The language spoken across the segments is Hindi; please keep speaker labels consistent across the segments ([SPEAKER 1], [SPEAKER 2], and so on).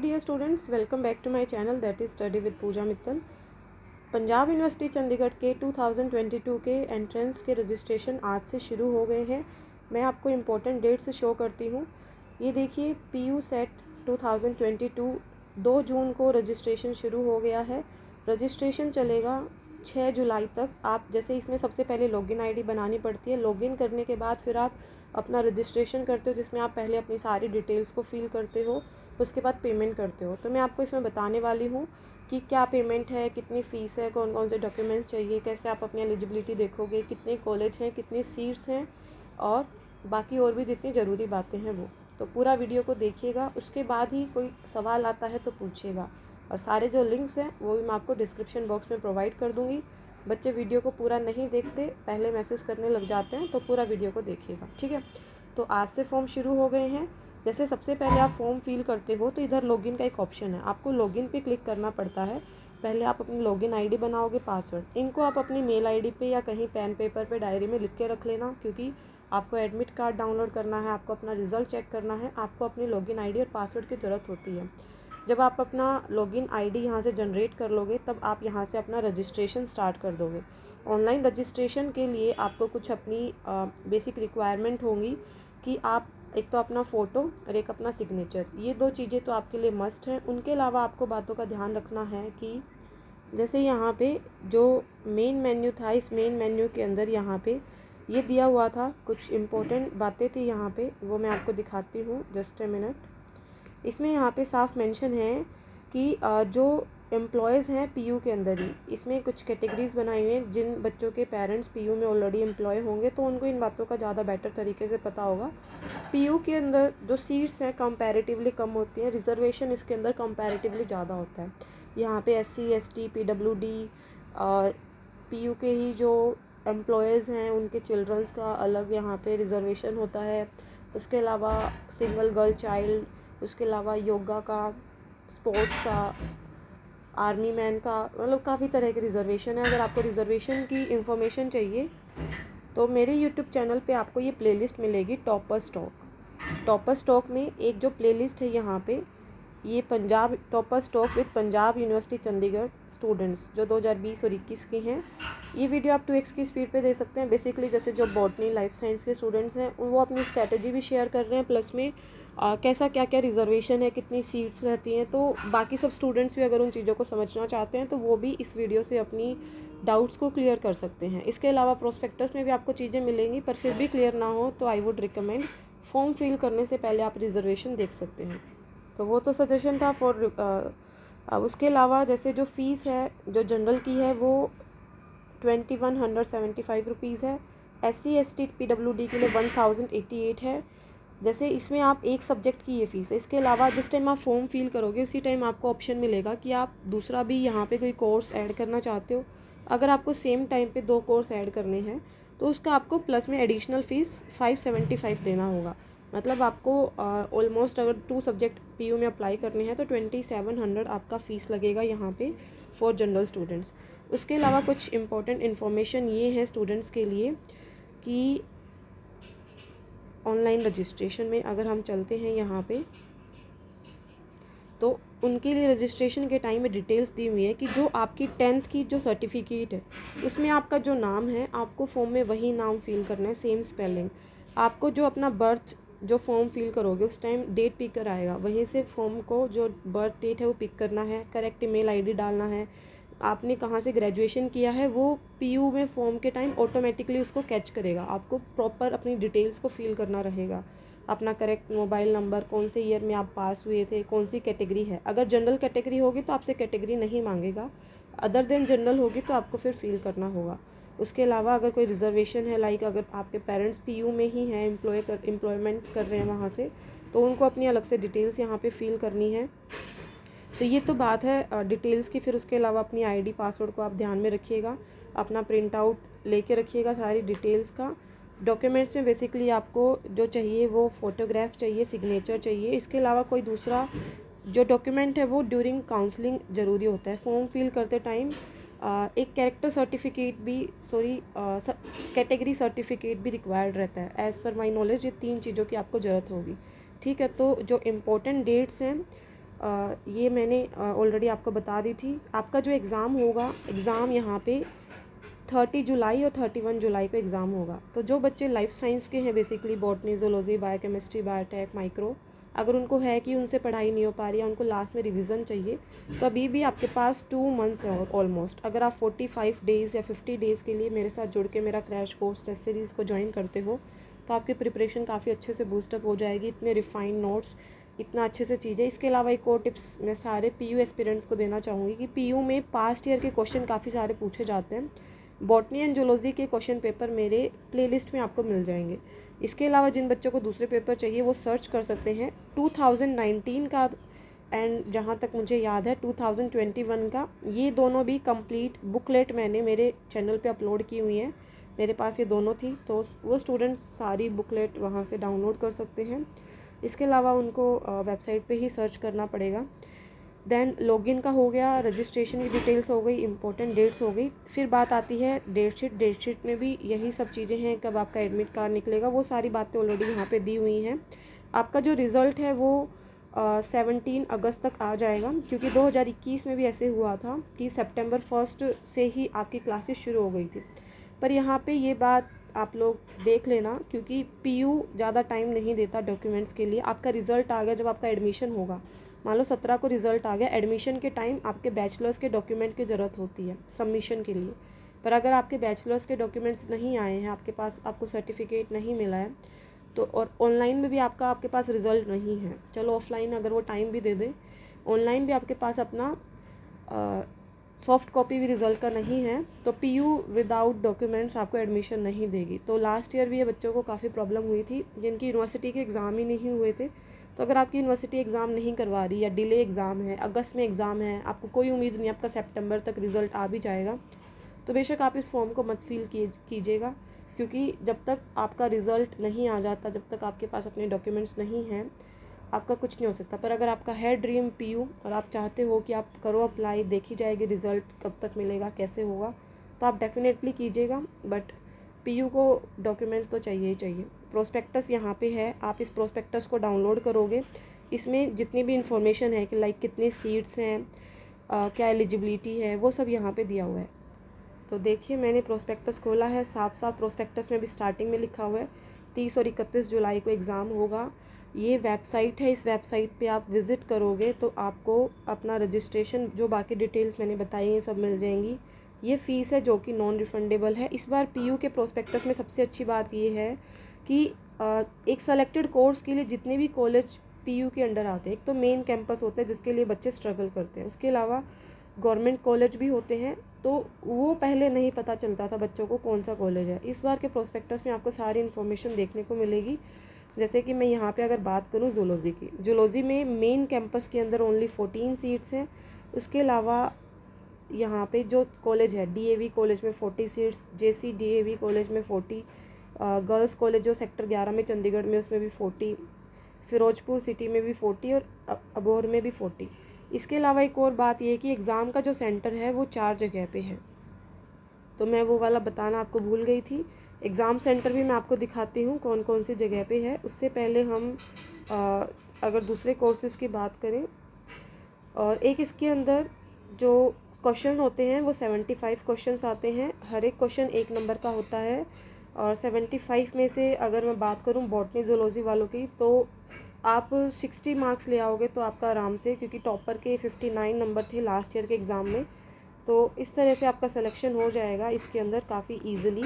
[SPEAKER 1] dear students, welcome back to my channel that is Study with Pooja Mittal। Punjab university Chandigarh के 2022 के एंट्रेंस के रजिस्ट्रेशन आज से शुरू हो गए हैं। मैं आपको इम्पोर्टेंट डेट्स शो करती हूँ। ये देखिए, PU सेट 2022 2 जून को रजिस्ट्रेशन शुरू हो गया है। रजिस्ट्रेशन चलेगा 6 जुलाई तक। आप जैसे इसमें सबसे पहले लॉगिन आईडी बनानी पड़ती है। लॉगिन करने के बाद फिर आप अपना रजिस्ट्रेशन करते हो, जिसमें आप पहले अपनी सारी डिटेल्स को फिल करते हो, उसके बाद पेमेंट करते हो। तो मैं आपको इसमें बताने वाली हूँ कि क्या पेमेंट है, कितनी फ़ीस है, कौन कौन से डॉक्यूमेंट्स चाहिए, कैसे आप अपनी एलिजिबिलिटी देखोगे, कितने कॉलेज हैं, कितनी सीट्स हैं और बाकी और भी जितनी ज़रूरी बातें हैं वो। तो पूरा वीडियो को देखिएगा, उसके बाद ही कोई सवाल आता है तो पूछिएगा। और सारे जो लिंक्स हैं वो भी मैं आपको डिस्क्रिप्शन बॉक्स में प्रोवाइड कर दूँगी। बच्चे वीडियो को पूरा नहीं देखते, पहले मैसेज करने लग जाते हैं, तो पूरा वीडियो को देखिएगा, ठीक है। तो आज से फॉर्म शुरू हो गए हैं। जैसे सबसे पहले आप फॉर्म फिल करते हो तो इधर लॉगिन का एक ऑप्शन है, आपको लॉगिन पे क्लिक करना पड़ता है। पहले आप अपनी लॉगिन आईडी बनाओगे, पासवर्ड इनको आप अपनी मेल आईडी पे या कहीं पेन पेपर पे डायरी में लिख के रख लेना, क्योंकि आपको एडमिट कार्ड डाउनलोड करना है, आपको अपना रिजल्ट चेक करना है, आपको अपनी लॉगिन आईडी और पासवर्ड की ज़रूरत होती है। जब आप अपना लॉगिन आईडी यहाँ से जनरेट कर लोगे तब आप यहाँ से अपना रजिस्ट्रेशन स्टार्ट कर दोगे। ऑनलाइन रजिस्ट्रेशन के लिए आपको कुछ अपनी बेसिक रिक्वायरमेंट होंगी कि आप एक तो अपना फ़ोटो और एक अपना सिग्नेचर, ये 2 चीज़ें तो आपके लिए मस्ट हैं। उनके अलावा आपको बातों का ध्यान रखना है कि जैसे यहाँ पे जो मेन मेन्यू था, इस मेन मेन्यू के अंदर यहाँ पे ये दिया हुआ था, कुछ इम्पोर्टेंट बातें थी यहाँ पे, वो मैं आपको दिखाती हूँ, जस्ट ए मिनट। इसमें यहाँ पे साफ मेंशन है कि जो एम्प्लॉयज़ हैं पीयू के अंदर ही, इसमें कुछ कैटेगरीज़ बनाई हुई हैं। जिन बच्चों के पेरेंट्स पीयू में ऑलरेडी एम्प्लॉय होंगे तो उनको इन बातों का ज़्यादा बेटर तरीके से पता होगा। पीयू के अंदर जो सीट्स हैं कंपैरेटिवली कम होती हैं, रिजर्वेशन इसके अंदर कंपैरेटिवली ज़्यादा होता है। यहाँ पे SC ST PWD और पीयू के ही जो एम्प्लॉयज़ हैं उनके चिल्ड्रंस का अलग यहाँ पे रिजर्वेशन होता है। उसके अलावा सिंगल गर्ल चाइल्ड, उसके अलावा योगा का, स्पोर्ट्स का, आर्मी मैन का, मतलब काफ़ी तरह के रिज़र्वेशन है। अगर आपको रिज़र्वेशन की इन्फॉर्मेशन चाहिए तो मेरे यूट्यूब चैनल पे आपको ये प्लेलिस्ट मिलेगी, टॉपर स्टॉक। टॉपर स्टॉक में एक जो प्लेलिस्ट है यहाँ पे, ये Punjab topper stock with Punjab university Chandigarh students जो 2020 और 21 के हैं। ये वीडियो आप 2x की स्पीड पे देख सकते हैं। बेसिकली जैसे जो बॉटनी लाइफ साइंस के स्टूडेंट्स हैं वो अपनी स्ट्रैटेजी भी शेयर कर रहे हैं, प्लस में कैसा क्या क्या रिजर्वेशन है, कितनी सीट्स रहती हैं। तो बाकी सब स्टूडेंट्स भी अगर उन चीज़ों को समझना चाहते हैं तो वो भी इस वीडियो से अपनी डाउट्स को क्लियर कर सकते हैं। इसके अलावा प्रोस्पेक्टस में भी आपको चीज़ें मिलेंगी, पर फिर भी क्लियर ना हो तो I would recommend form fill करने से पहले आप रिजर्वेशन देख सकते हैं। तो वो तो सजेशन था फॉर। उसके अलावा जैसे जो फ़ीस है जो जनरल की है वो 2175 रुपीज़ है। SC ST PWD के लिए 1088 है। जैसे इसमें आप एक सब्जेक्ट की ये फ़ीस है। इसके अलावा जिस टाइम आप फॉर्म फिल करोगे उसी टाइम आपको ऑप्शन मिलेगा कि आप दूसरा भी यहाँ पे कोई कोर्स ऐड करना चाहते हो। अगर आपको सेम टाइम पे 2 कोर्स ऐड करने हैं तो उसका आपको प्लस में एडिशनल फ़ीस 575 देना होगा। मतलब आपको ऑलमोस्ट अगर 2 सब्जेक्ट PU में अप्लाई करने हैं तो 2700 आपका फ़ीस लगेगा यहाँ पे फॉर जनरल स्टूडेंट्स। उसके अलावा कुछ इम्पोर्टेंट इन्फॉर्मेशन ये है स्टूडेंट्स के लिए कि ऑनलाइन रजिस्ट्रेशन में अगर हम चलते हैं यहाँ पे तो उनके लिए रजिस्ट्रेशन के टाइम में डिटेल्स दी हुई है कि जो आपकी 10th की जो सर्टिफिकेट है उसमें आपका जो नाम है आपको फॉर्म में वही नाम फिल करना है, सेम स्पेलिंग। आपको जो अपना बर्थ जो फॉर्म फिल करोगे उस टाइम डेट पिक कर आएगा, वहीं से फॉर्म को जो बर्थ डेट है वो पिक करना है, करेक्ट ईमेल आईडी डालना है, आपने कहाँ से ग्रेजुएशन किया है वो PU में फॉर्म के टाइम ऑटोमेटिकली उसको कैच करेगा। आपको प्रॉपर अपनी डिटेल्स को फिल करना रहेगा, अपना करेक्ट मोबाइल नंबर, कौन से ईयर में आप पास हुए थे, कौन सी कैटेगरी है। अगर जनरल कैटेगरी होगी तो आपसे कैटेगरी नहीं मांगेगा, अदर देन जनरल होगी तो आपको फिर फिल करना होगा। उसके अलावा अगर कोई रिजर्वेशन है, लाइक अगर आपके पेरेंट्स PU में ही हैं, एम्प्लॉयमेंट कर रहे हैं वहाँ से, तो उनको अपनी अलग से डिटेल्स यहाँ पे फिल करनी है। तो ये तो बात है डिटेल्स की। फिर उसके अलावा अपनी ID पासवर्ड को आप ध्यान में रखिएगा, अपना प्रिंट आउट लेके रखिएगा सारी डिटेल्स का। डॉक्यूमेंट्स में बेसिकली आपको जो चाहिए वो फ़ोटोग्राफ चाहिए, सिग्नेचर चाहिए। इसके अलावा कोई दूसरा जो डॉक्यूमेंट है वो ड्यूरिंग काउंसलिंग ज़रूरी होता है। फॉर्म फिल करते टाइम एक कैरेक्टर सर्टिफिकेट भी कैटेगरी सर्टिफिकेट भी रिक्वायर्ड रहता है। एज़ पर माई नॉलेज ये 3 चीज़ों की आपको ज़रूरत होगी, ठीक है। तो जो इम्पोर्टेंट डेट्स हैं ये मैंने ऑलरेडी आपको बता दी थी। आपका जो एग्ज़ाम होगा, एग्ज़ाम यहाँ पे 30 जुलाई और 31 जुलाई को एग्ज़ाम होगा। तो जो बच्चे लाइफ साइंस के हैं, basically botany, zoology, biochemistry, biotech, micro, अगर उनको है कि उनसे पढ़ाई नहीं हो पा रही है, उनको लास्ट में रिवीजन चाहिए, तो अभी भी आपके पास 2 मंथ्स है ऑलमोस्ट। अगर आप 45 डेज़ या 50 डेज़ के लिए मेरे साथ जुड़ के मेरा क्रैश कोर्स टेस्ट सीरीज़ को ज्वाइन करते हो, तो आपकी प्रिपरेशन काफ़ी अच्छे से बूस्टअप हो जाएगी। इतने रिफाइंड नोट्स, इतना अच्छे से चीज़ें। इसके अलावा एक और टिप्स मैं सारे पीयू एस्पिरेंट्स को देना चाहूँगी कि पीयू में पास्ट ईयर के क्वेश्चन काफ़ी सारे पूछे जाते हैं। बॉटनी एंड जूलॉजी के क्वेश्चन पेपर मेरे प्लेलिस्ट में आपको मिल जाएंगे। इसके अलावा जिन बच्चों को दूसरे पेपर चाहिए वो सर्च कर सकते हैं 2019 का एंड जहाँ तक मुझे याद है 2021 का। ये दोनों भी कंप्लीट बुकलेट मैंने मेरे चैनल पे अपलोड की हुई है। मेरे पास ये दोनों थी, तो वो स्टूडेंट्स सारी बुकलेट वहाँ से डाउनलोड कर सकते हैं। इसके अलावा उनको वेबसाइट पे ही सर्च करना पड़ेगा। देन लॉगिन का हो गया, रजिस्ट्रेशन की डिटेल्स हो गई, इंपॉर्टेंट डेट्स हो गई। फिर बात आती है डेट शीट। डेट शीट में भी यही सब चीज़ें हैं, कब आपका एडमिट कार्ड निकलेगा, वो सारी बातें ऑलरेडी यहाँ पे दी हुई हैं। आपका जो रिज़ल्ट है वो 17 अगस्त तक आ जाएगा, क्योंकि 2021 में भी ऐसे हुआ था कि सितंबर 1 से ही आपकी क्लासेस शुरू हो गई थी। पर यहाँ पे ये बात आप लोग देख लेना, क्योंकि पीयू ज़्यादा टाइम नहीं देता डॉक्यूमेंट्स के लिए। आपका रिज़ल्ट आ गया, जब आपका एडमिशन होगा, मान लो 17 को रिज़ल्ट आ गया, एडमिशन के टाइम आपके बैचलर्स के डॉक्यूमेंट की ज़रूरत होती है सबमिशन के लिए। पर अगर आपके बैचलर्स के डॉक्यूमेंट्स नहीं आए हैं, आपके पास आपको सर्टिफिकेट नहीं मिला है, तो और ऑनलाइन में भी आपके पास रिज़ल्ट नहीं है, चलो ऑफलाइन अगर वो टाइम भी दे दे, ऑनलाइन भी आपके पास अपना सॉफ्ट कॉपी भी रिज़ल्ट का नहीं है, तो पीयू विदाउट डॉक्यूमेंट्स आपको एडमिशन नहीं देगी। तो लास्ट ईयर भी ये बच्चों को काफ़ी प्रॉब्लम हुई थी जिनकी यूनिवर्सिटी के एग्ज़ाम ही नहीं हुए थे। तो अगर आपकी यूनिवर्सिटी एग्ज़ाम नहीं करवा रही या डिले एग्ज़ाम है, अगस्त में एग्ज़ाम है, आपको कोई उम्मीद नहीं आपका सितंबर तक रिज़ल्ट आ भी जाएगा, तो बेशक आप इस फॉर्म को मत फिल कीजिएगा, क्योंकि जब तक आपका रिज़ल्ट नहीं आ जाता, जब तक आपके पास अपने डॉक्यूमेंट्स नहीं हैं, आपका कुछ नहीं हो सकता। पर अगर आपका है ड्रीम पीयू और आप चाहते हो कि आप करो अप्लाई, देखी जाएगी रिज़ल्ट कब तक मिलेगा, कैसे होगा, तो आप डेफिनेटली कीजिएगा। बट पीयू को डॉक्यूमेंट्स तो चाहिए ही चाहिए। प्रोस्पेक्टस यहाँ पे है, आप इस प्रोस्पेक्टस को डाउनलोड करोगे, इसमें जितनी भी इंफॉर्मेशन है कि लाइक कितनी सीट्स हैं, क्या एलिजिबिलिटी है, वो सब यहाँ पे दिया हुआ है। तो देखिए मैंने प्रोस्पेक्टस खोला है, साफ साफ प्रोस्पेक्टस में भी स्टार्टिंग में लिखा हुआ है 30 और 31 जुलाई को एग्ज़ाम होगा। ये वेबसाइट है, इस वेबसाइट पे आप विज़िट करोगे तो आपको अपना रजिस्ट्रेशन, जो बाकी डिटेल्स मैंने बताई हैं, सब मिल जाएंगी। ये फ़ीस है जो कि नॉन रिफंडेबल है। इस बार पीयू के प्रोस्पेक्टस में सबसे अच्छी बात ये है कि एक सेलेक्टेड कोर्स के लिए जितने भी कॉलेज पीयू के अंडर आते हैं, एक तो मेन कैंपस होता है जिसके लिए बच्चे स्ट्रगल करते हैं, उसके अलावा गवर्नमेंट कॉलेज भी होते हैं, तो वो पहले नहीं पता चलता था बच्चों को कौन सा कॉलेज है। इस बार के प्रोस्पेक्टस में आपको सारी इन्फॉर्मेशन देखने को मिलेगी। जैसे कि मैं यहाँ पे अगर बात करूँ जूलॉजी की, जूलॉजी में मेन कैंपस के अंदर ओनली 14 सीट्स हैं। उसके अलावा यहाँ पे जो कॉलेज है, डीएवी कॉलेज में 40 सीट्स, जेसी डीएवी कॉलेज में 40, गर्ल्स कॉलेज जो सेक्टर 11 में चंडीगढ़ में, उसमें भी 40, फिरोजपुर सिटी में भी 40 और अबोहर में भी 40। इसके अलावा एक और बात ये है कि एग्ज़ाम का जो सेंटर है वो 4 जगह पे है, तो मैं वो वाला बताना आपको भूल गई थी। एग्ज़ाम सेंटर भी मैं आपको दिखाती हूँ कौन कौन सी जगह पे है। उससे पहले हम अगर दूसरे कोर्सेज़ की बात करें, और एक इसके अंदर जो क्वेश्चन होते हैं वो 75 क्वेश्चंस आते हैं, हर एक क्वेश्चन 1 नंबर का होता है। और 75 में से अगर मैं बात करूं बॉटनी जूलॉजी वालों की, तो आप 60 मार्क्स ले आओगे तो आपका आराम से, क्योंकि टॉपर के 59 नंबर थे लास्ट ईयर के एग्ज़ाम में, तो इस तरह से आपका सिलेक्शन हो जाएगा इसके अंदर काफ़ी ईजिली।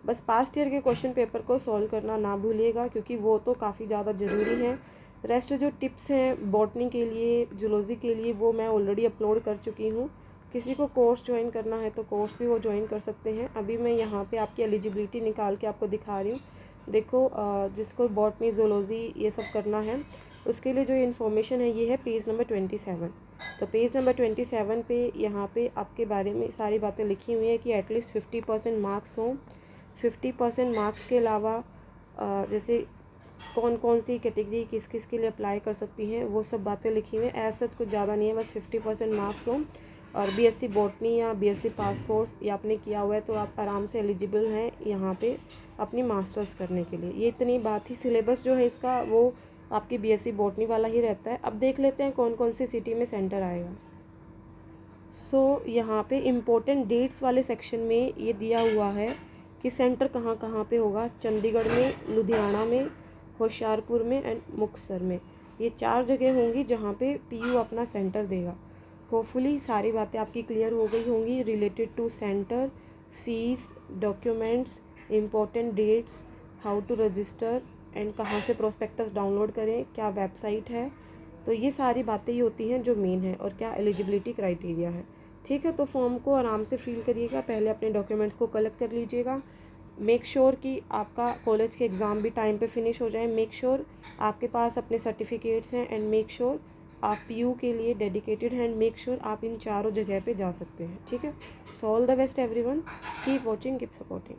[SPEAKER 1] बस पास्ट ईयर के क्वेश्चन पेपर को सॉल्व करना ना भूलिएगा, क्योंकि वो तो काफ़ी ज़्यादा ज़रूरी है। रेस्ट जो टिप्स हैं बॉटनी के लिए, जूलॉजी के लिए, वो मैं ऑलरेडी अपलोड कर चुकी हूँ। किसी को कोर्स ज्वाइन करना है तो कोर्स भी वो ज्वाइन कर सकते हैं। अभी मैं यहाँ पे आपकी एलिजिबिलिटी निकाल के आपको दिखा रही हूँ। देखो जिसको बॉटनी जूलॉजी ये सब करना है, उसके लिए जो इन्फॉर्मेशन है ये है पेज नंबर 27। तो पेज नंबर 27 पे यहाँ पे आपके बारे में सारी बातें लिखी हुई हैं कि एटलीस्ट 50% मार्क्स हों। 50% मार्क्स के अलावा जैसे कौन कौन सी कैटेगरी किस किस के लिए अप्लाई कर सकती हैं, वो सब बातें लिखी हुई हैं। एज सच कुछ ज़्यादा नहीं है, बस 50% मार्क्स हों और बीएससी बॉटनी या बीएससी पास कोर्स ये आपने किया हुआ है तो आप आराम से एलिजिबल हैं यहाँ पे अपनी मास्टर्स करने के लिए। ये इतनी बात ही। सिलेबस जो है इसका वो आपकी बीएससी बॉटनी वाला ही रहता है। अब देख लेते हैं कौन कौन सी सिटी में सेंटर आएगा। यहाँ पे इम्पोर्टेंट डेट्स वाले सेक्शन में ये दिया हुआ है कि सेंटर कहाँ कहाँ पे होगा। चंडीगढ़ में, लुधियाना में, होशियारपुर में एंड मुक्तसर में। ये 4 जगह होंगी जहाँ पे पीयू अपना सेंटर देगा। होपफुली सारी बातें आपकी क्लियर हो गई होंगी related to centre, fees, documents, important dates, how to register and कहाँ से प्रोस्पेक्टस डाउनलोड करें, क्या वेबसाइट है। तो ये सारी बातें ही होती हैं जो मेन है, और क्या एलिजिबिलिटी क्राइटेरिया है। ठीक है, तो फॉर्म को आराम से फिल करिएगा। पहले अपने डॉक्यूमेंट्स को कलेक्ट कर लीजिएगा। मेक श्योर कि आपका कॉलेज के एग्ज़ाम भी टाइम पे फिनिश हो जाए। मेक श्योर आपके पास अपने सर्टिफिकेट्स हैं, एंड मेक श्योर आप पीयू के लिए डेडिकेटेड हैं, एंड मेक श्योर आप इन चारों जगह पे जा सकते हैं। ठीक है, so all the best everyone, keep watching, keep supporting.